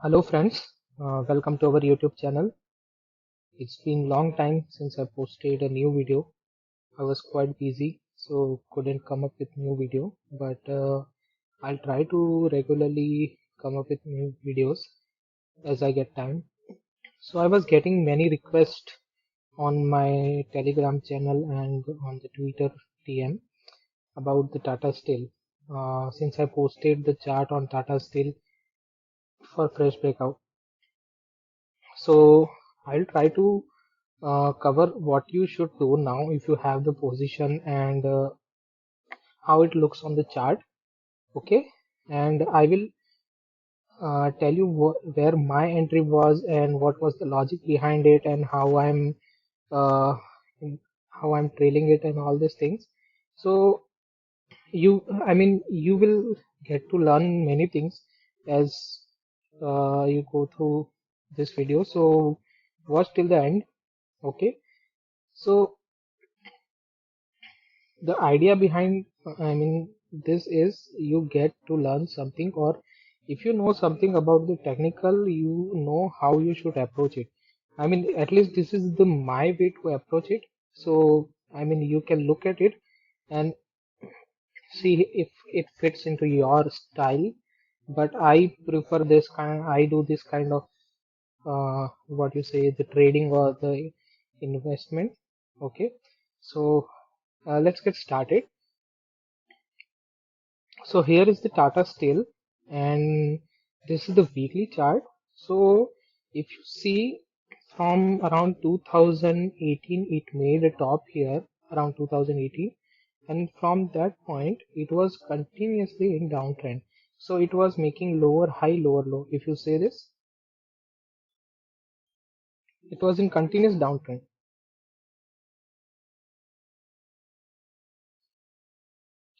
Hello friends, welcome to our YouTube channel. It's been long time since I posted a new video. I was quite busy, so couldn't come up with new video, but I'll try to regularly come up with new videos as I get time. So I was getting many requests on my Telegram channel and on the Twitter TM about the Tata Steel. Since I posted the chart on Tata Steel for fresh breakout. So I'll try to cover what you should do now if you have the position and how it looks on the chart. Okay, and I will tell you where my entry was and what was the logic behind it and uh, how I'm trailing it and all these things. So you will get to learn many things as you go through this video. So watch till the end. Okay, so the idea behind this is you get to learn something, or if you know something about the technical, you know how you should approach it. At least this is the my way to approach it. So you can look at it and see if it fits into your style, but I prefer this kind, I do this kind of what you say, the trading or the investment. Okay, so let's get started. So here is the Tata Steel, and this is the weekly chart. So if you see from around 2018, it made a top here around 2018, and from that point it was continuously in downtrend. So it was making lower high, lower low. If you say this, it was in continuous downtrend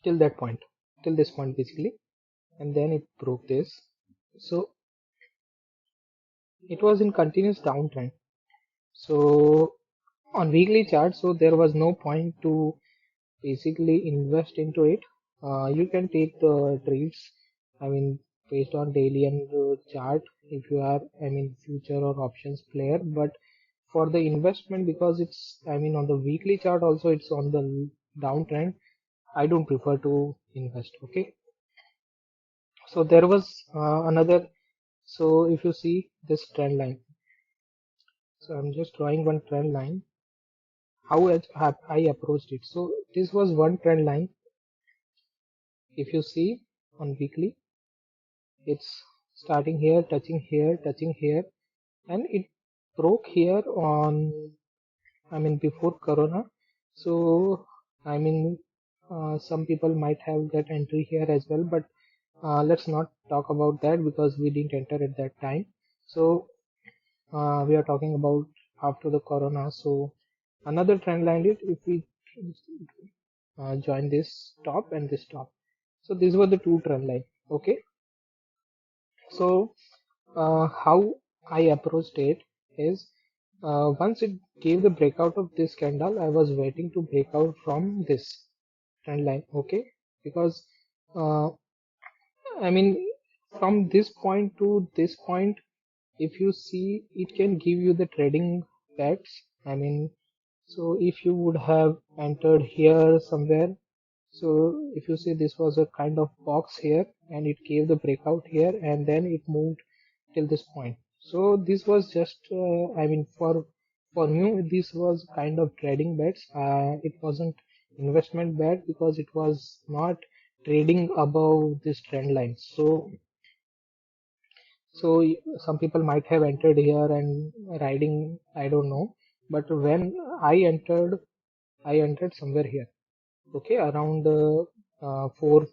till that point, till this point basically, and then it broke this. So it was in continuous downtrend. So on weekly chart, so there was no point to basically invest into it. You can take the trades, I mean, based on daily and chart if you are, future or options player. But for the investment, because it's, on the weekly chart also it's on the downtrend, I don't prefer to invest. Okay, so there was another. So if you see this trend line, so I'm just drawing one trend line how I approached it. So this was one trend line. If you see on weekly, it's starting here, touching here, and it broke here on, before Corona. So, I mean, some people might have that entry here as well, but let's not talk about that because we didn't enter at that time. So, we are talking about after the Corona. So, another trend line is if we join this top and this top. So these were the two trend line. Okay, so how I approached it is, once it gave the breakout of this candle, I was waiting to break out from this trend line. Okay, because uh, I mean from this point to this point, if you see, it can give you the trading bets. So if you would have entered here somewhere, so if you see, this was a kind of box here and it gave the breakout here and then it moved till this point. So this was just, for me, this was kind of trading bets. It wasn't investment bet because it was not trading above this trend line. So some people might have entered here and riding, I don't know. But when I entered somewhere here, okay, around 440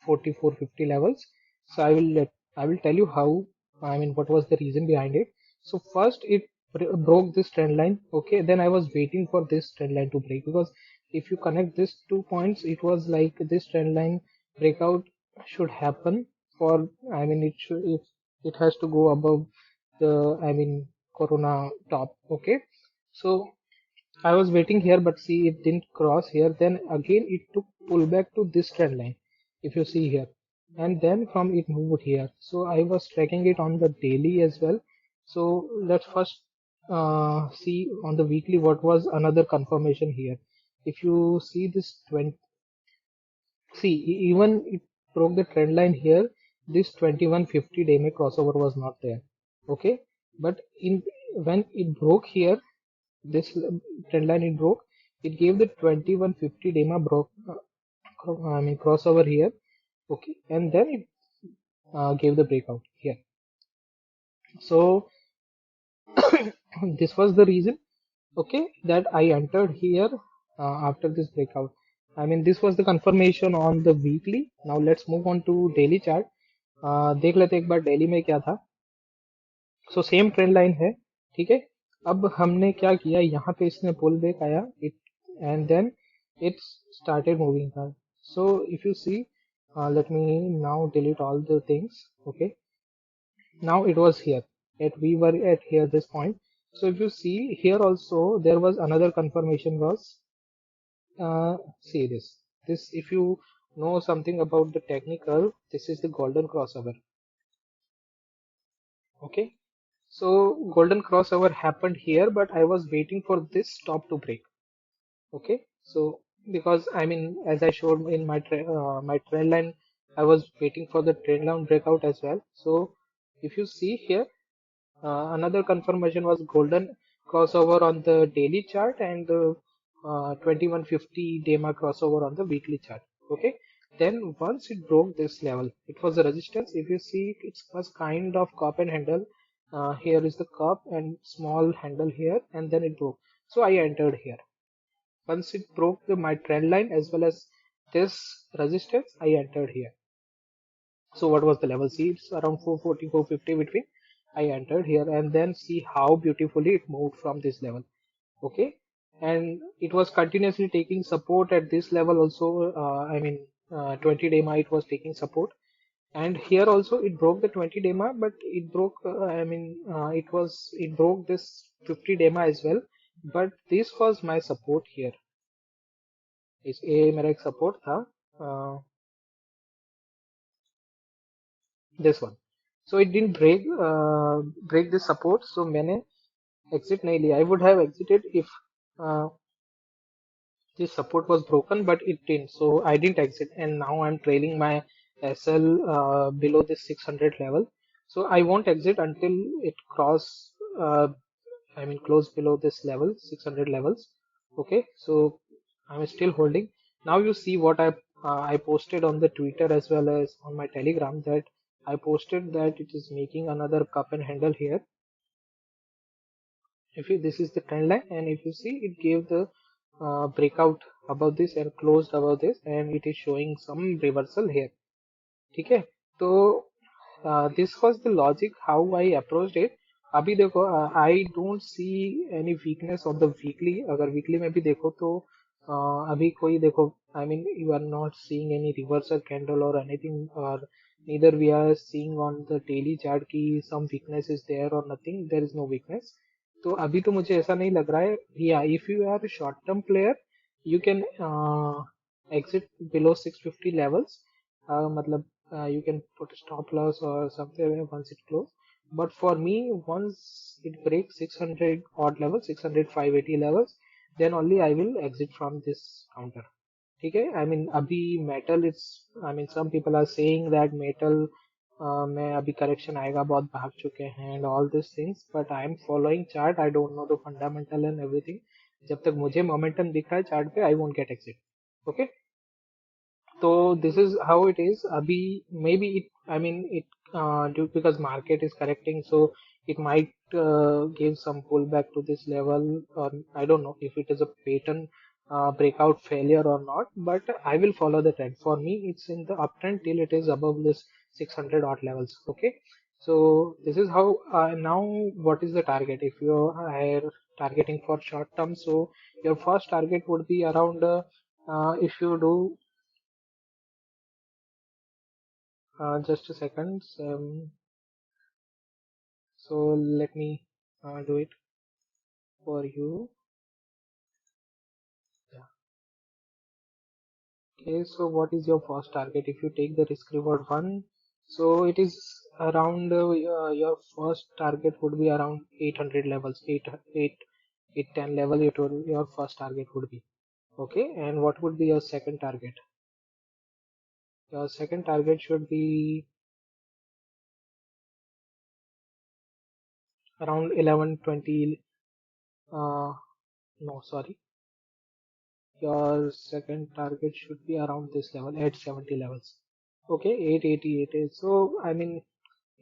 450 levels. So I will tell you how, what was the reason behind it. So first it broke this trend line. Okay, then I was waiting for this trend line to break, because if you connect these 2 points, it was like this trend line breakout should happen for, it should, it has to go above the, Corona top. Okay, so I was waiting here, but see, it didn't cross here. Then again, it took pullback to this trend line. If you see here. and then from it moved here. So I was tracking it on the daily as well. So let's first see on the weekly what was another confirmation here. If you see this 20, see even it broke the trend line here. This 2150 DMA crossover was not there. Okay, but in when it broke here, this trend line it broke. It gave the 2150 DMA broke. I mean crossover here. Okay, and then it gave the breakout here. So this was the reason, okay, that I entered here after this breakout. I mean this was the confirmation on the weekly. Now let's move on to daily chart. देख लेते एक बार daily में क्या था. So same trend line है, ठीक है. अब हमने क्या किया, यहाँ पे इसने पुल बैक आया it, and then it started moving था. So if you see, let me now delete all the things. Okay, now it was here at we were at here this point. So if you see here also there was another confirmation was see this if you know something about the technical, this is the golden crossover. Okay, so golden crossover happened here, but I was waiting for this stop to break. Okay, so because I mean as I showed in my my trend line, I was waiting for the trend line breakout as well. So if you see here, another confirmation was golden crossover on the daily chart and the 2150 DMA crossover on the weekly chart. Okay, then once it broke this level, it was a resistance. If you see, it was kind of cup and handle. Here is the cup and small handle here, and then it broke. So I entered here. Once it broke my trend line as well as this resistance, I entered here. So what was the level? See, it's around 440, 450 between. I entered here, and then see how beautifully it moved from this level. Okay, and it was continuously taking support at this level also. I mean, 20 DMA it was taking support, and here also it broke the 20 DMA, but it broke. I mean, it broke this 50 DMA as well. But this was my support here. इस ए मेरा एक support था, this one. So it didn't break this support, so मैंने exit नहीं लिया. I would have exited if uh, this support was broken, but it didn't, so I didn't exit, and now I'm trailing my SL below this 600 level. So I won't exit until it I mean close below this level 600 levels. Okay, so I'm still holding. Now you see what I posted on the Twitter as well as on my Telegram, that I posted that it is making another cup and handle here. If you, this is the trend line, and if you see, it gave the breakout above this and closed above this, and it is showing some reversal here. ठीक है, तो this was the logic how I approached it. अभी देखो, I don't see any weakness on the weekly. अगर weekly में भी देखो तो अभी कोई देखो, I mean you are not seeing any reversal candle or anything, or neither we are seeing on the daily chart की some weakness is there or nothing. There is no weakness. तो अभी तो मुझे ऐसा नहीं लग रहा है. Yeah, if you are a short term player, you can exit below 650 levels. मतलब you can put a stop loss or something once it close. But for me, once it breaks 600 odd levels, 600 580 levels, then only I will exit from this counter. ठीक है, I mean अभी metal, it's, I mean some people are saying that metal में अभी correction आएगा, बहुत भाग चुके हैं and all this things, but I am following chart. I don't know the fundamental and everything. जब तक मुझे मोमेंटम दिख रहा है चार्ट पे, I won't get exit. Okay, तो this is how it is. अभी may be it, I mean it due because market is correcting, so it might give some pullback to this level, or I don't know if it is a pattern breakout failure or not, but I will follow the trend. For me, it's in the uptrend till it is above this 600 odd levels. Okay, so this is how. Now what is the target if you are targeting for short term? So your first target would be around if you do just a second. So let me do it for you. Yeah. Okay, so what is your first target? If you take the risk reward one, so it is around your first target would be around 800 levels, 10 level. Your first target would be okay. And what would be your second target? Your second target should be around 11, 20. No, sorry. Your second target should be around this level, 870 levels. Okay, 888 is so. I mean,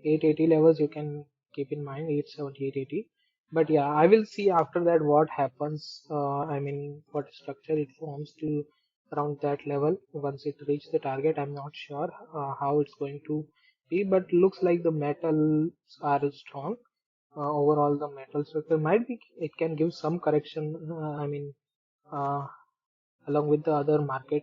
880 levels you can keep in mind, 870, 880. But yeah, I will see after that what happens. I mean, what structure it forms to around that level. Once it reaches the target, I'm not sure how it's going to be, but looks like the metals are strong. Overall, the metal structure might be, it can give some correction. I mean, uh, along with the other market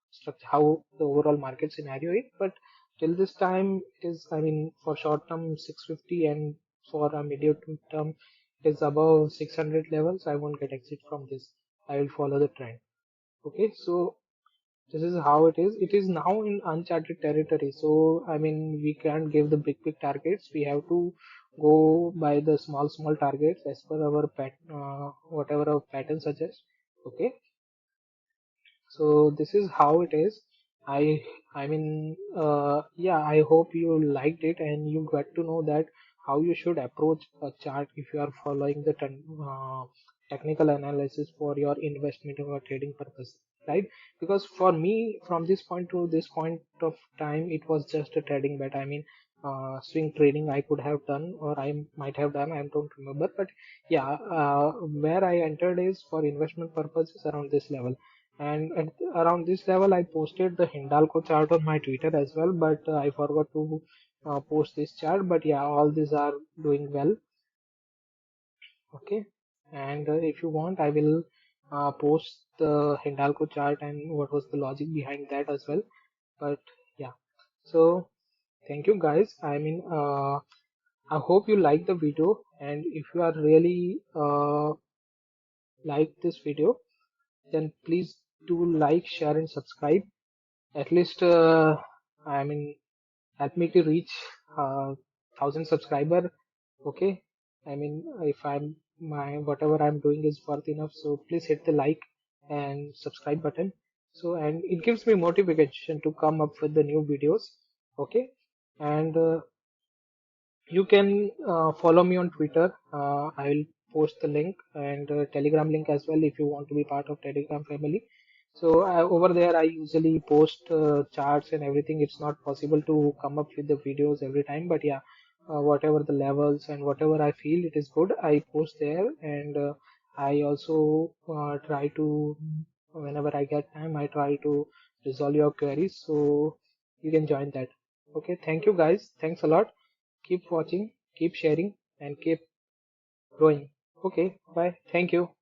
structure, how the overall market scenario is. But till this time, it is, I mean, for short term 650, and for a medium term, it is above 600 levels. I won't get exit from this. I will follow the trend. Okay, so this is how it is. It is now in uncharted territory. So, I mean, we can't give the big targets. We have to go by the small targets as per our whatever our pattern suggests. Okay, so this is how it is. I mean, yeah, I hope you liked it and you got to know that how you should approach a chart if you are following the technical analysis for your investment or trading purpose, right? Because for me, from this point to this point of time, it was just a trading bet. I mean, swing trading I could have done, or I might have done, I don't remember. But yeah, where I entered is for investment purposes around this level. And at around this level, I posted the Hindalco chart on my Twitter as well, but I forgot to post this chart. But yeah, all these are doing well. Okay, and if you want, I will post the Hindalco chart and what was the logic behind that as well. But yeah, so thank you guys. I mean, I hope you like the video, and if you are really like this video, then please do like, share, and subscribe. At least, I mean, help me to reach 1,000 subscriber. Okay, I mean, if I'm my whatever I'm doing is worth enough, so please hit the like and subscribe button. So, and it gives me motivation to come up with the new videos. Okay, and you can follow me on Twitter. I will post the link, and Telegram link as well if you want to be part of Telegram family. So over there, I usually post charts and everything. It's not possible to come up with the videos every time, but yeah, whatever the levels and whatever I feel it is good, I post there. And I also try to, whenever I get time, I try to resolve your queries. So you can join that. Okay, thank you guys. Thanks a lot. Keep watching, keep sharing, and keep growing. Okay, bye. Thank you.